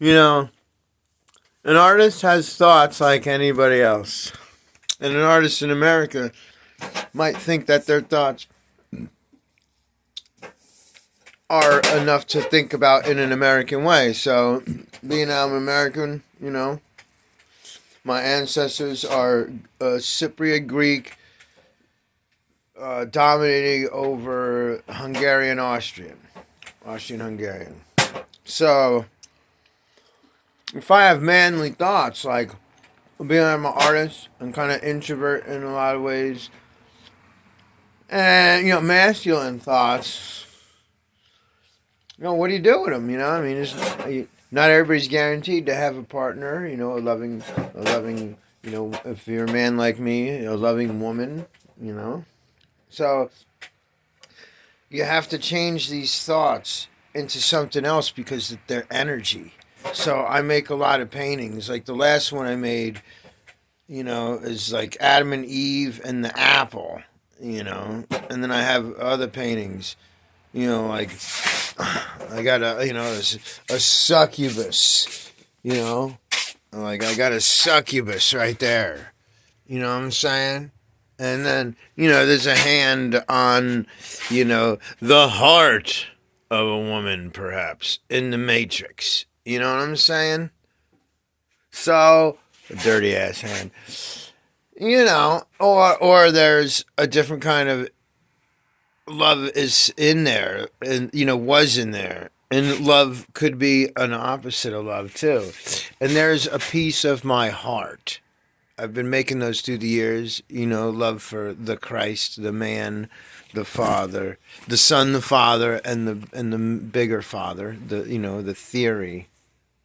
You know, an artist has thoughts like anybody else. And an artist in America might think that their thoughts are enough to think about in an American way. So, being I'm American, my ancestors are Cypriot Greek, dominating over Hungarian Austrian Hungarian. So, if I have manly thoughts, like being I'm an artist, I'm kind of introvert in a lot of ways, and masculine thoughts, what do you do with them? I mean, not everybody's guaranteed to have a partner. A loving. If you're a man like me, a loving woman. So you have to change these thoughts into something else because they're energy. So I make a lot of paintings. Like the last one I made, is like Adam and Eve and the apple. And then I have other paintings. Like I got a succubus. Like I got a succubus right there. You know what I'm saying? And then, there's a hand on, the heart of a woman, perhaps, in the Matrix. You know what I'm saying? So, a dirty ass hand. Or there's a different kind of love is in there and, was in there. And love could be an opposite of love, too. And there's a piece of my heart. I've been making those through the years, love for the Christ, the man, the Father, the Son, the Father, and the bigger Father, the theory,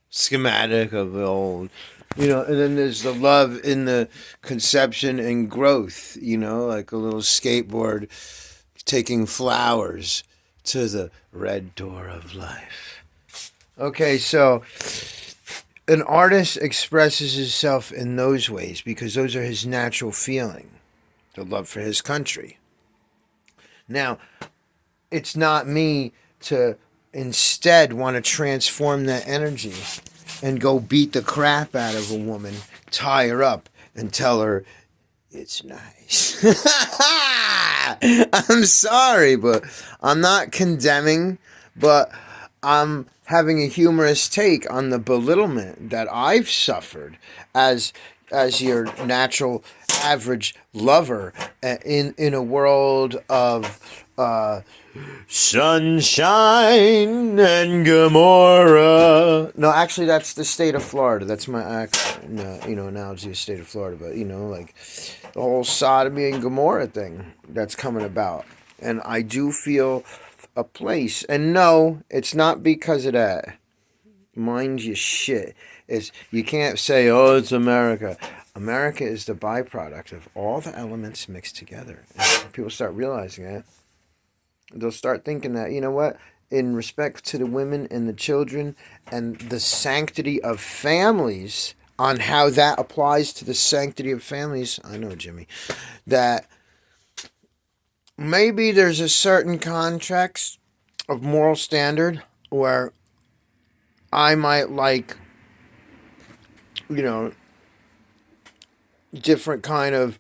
schematic of the old, and then there's the love in the conception and growth, like a little skateboard taking flowers to the red door of life. Okay, so an artist expresses himself in those ways because those are his natural feeling, the love for his country. Now, it's not me to instead want to transform that energy and go beat the crap out of a woman, tie her up, and tell her it's nice. I'm sorry, but I'm not condemning, but I'm having a humorous take on the belittlement that I've suffered as your natural average lover in a world of sunshine and Gomorrah. No, actually, that's the state of Florida. That's my analogy of the state of Florida. But like the whole sodomy and Gomorrah thing that's coming about, and I do feel a place. And no, it's not because of that. Mind your shit. You can't say, oh, it's America. America is the byproduct of all the elements mixed together. And when people start realizing that, they'll start thinking that, what? In respect to the women and the children and the sanctity of families, on how that applies to the sanctity of families, I know, Jimmy, that maybe there's a certain context of moral standard where I might like, different kind of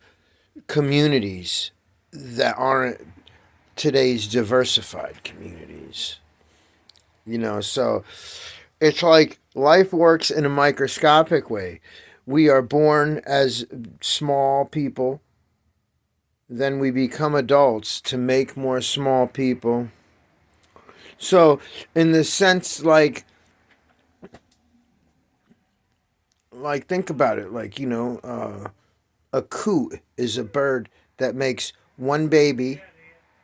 communities that aren't today's diversified communities. So it's like life works in a microscopic way. We are born as small people, then we become adults to make more small people. So in the sense, like think about it, a coot is a bird that makes one baby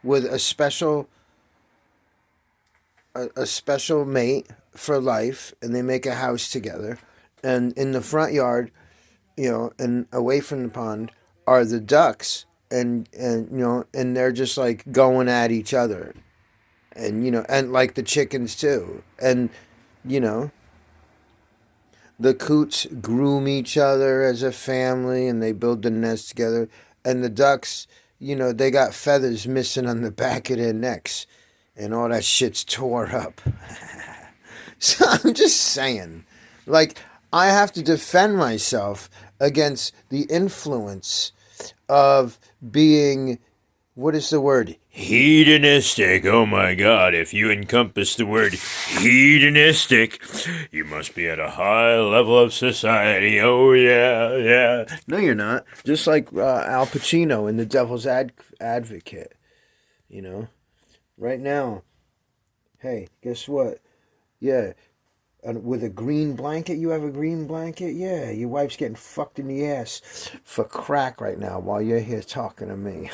with a special mate for life, and they make a house together. And in the front yard, and away from the pond are the ducks, and and they're just like going at each other, and and like the chickens too, and the coots groom each other as a family, and they build the nest together. And the ducks, they got feathers missing on the back of their necks, and all that shit's tore up. So I'm just saying, Like, I have to defend myself against the influence of being, what is the word? Hedonistic. Oh my God. If you encompass the word hedonistic, you must be at a high level of society. Oh, yeah, yeah. No, you're not. Just like Al Pacino in The Devil's Advocate, you know? Right now, hey, guess what? Yeah, with a green blanket, you have a green blanket? Yeah, your wife's getting fucked in the ass for crack right now while you're here talking to me.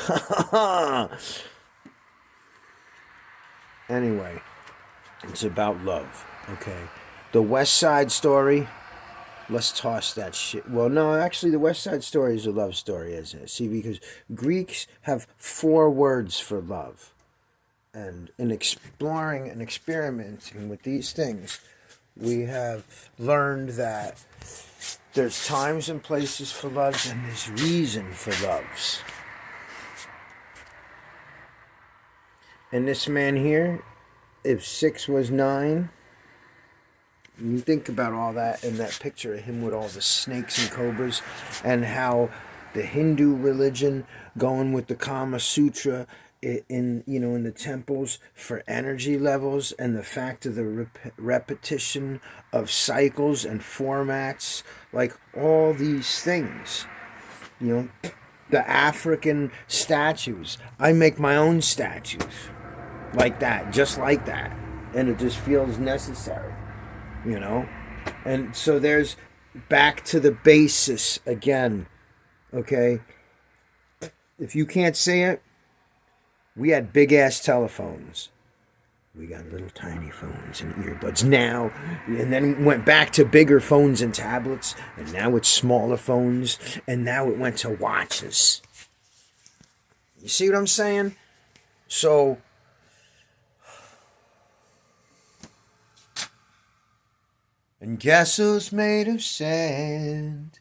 Anyway, it's about love, okay? The West Side Story, let's toss that shit. Well, no, actually, the West Side Story is a love story, isn't it? See, because Greeks have 4 words for love. And in exploring and experimenting with these things, we have learned that there's times and places for loves and there's reason for loves. And this man here, if 6 was 9, you think about all that in that picture of him with all the snakes and cobras, and how the Hindu religion going with the Kama Sutra in the temples for energy levels, and the fact of the repetition of cycles and formats, like all these things, you know, the African statues. I make my own statues like that, just like that, and it just feels necessary, you know. And so there's back to the basis again, okay? If you can't say it, we had big ass telephones. We got little tiny phones and earbuds now, and then went back to bigger phones and tablets, and now it's smaller phones, and now it went to watches. You see what I'm saying? So, and castles made of sand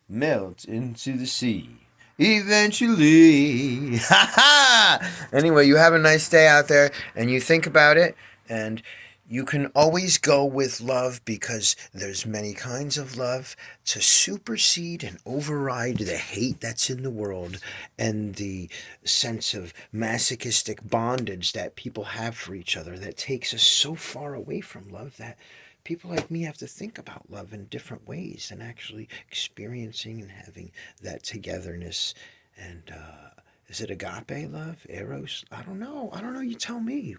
melt into the sea eventually. Ha ha! Anyway, you have a nice day out there, and you think about it, and you can always go with love, because there's many kinds of love to supersede and override the hate that's in the world and the sense of masochistic bondage that people have for each other that takes us so far away from love that people like me have to think about love in different ways and actually experiencing and having that togetherness. And is it agape love, eros? I don't know, you tell me.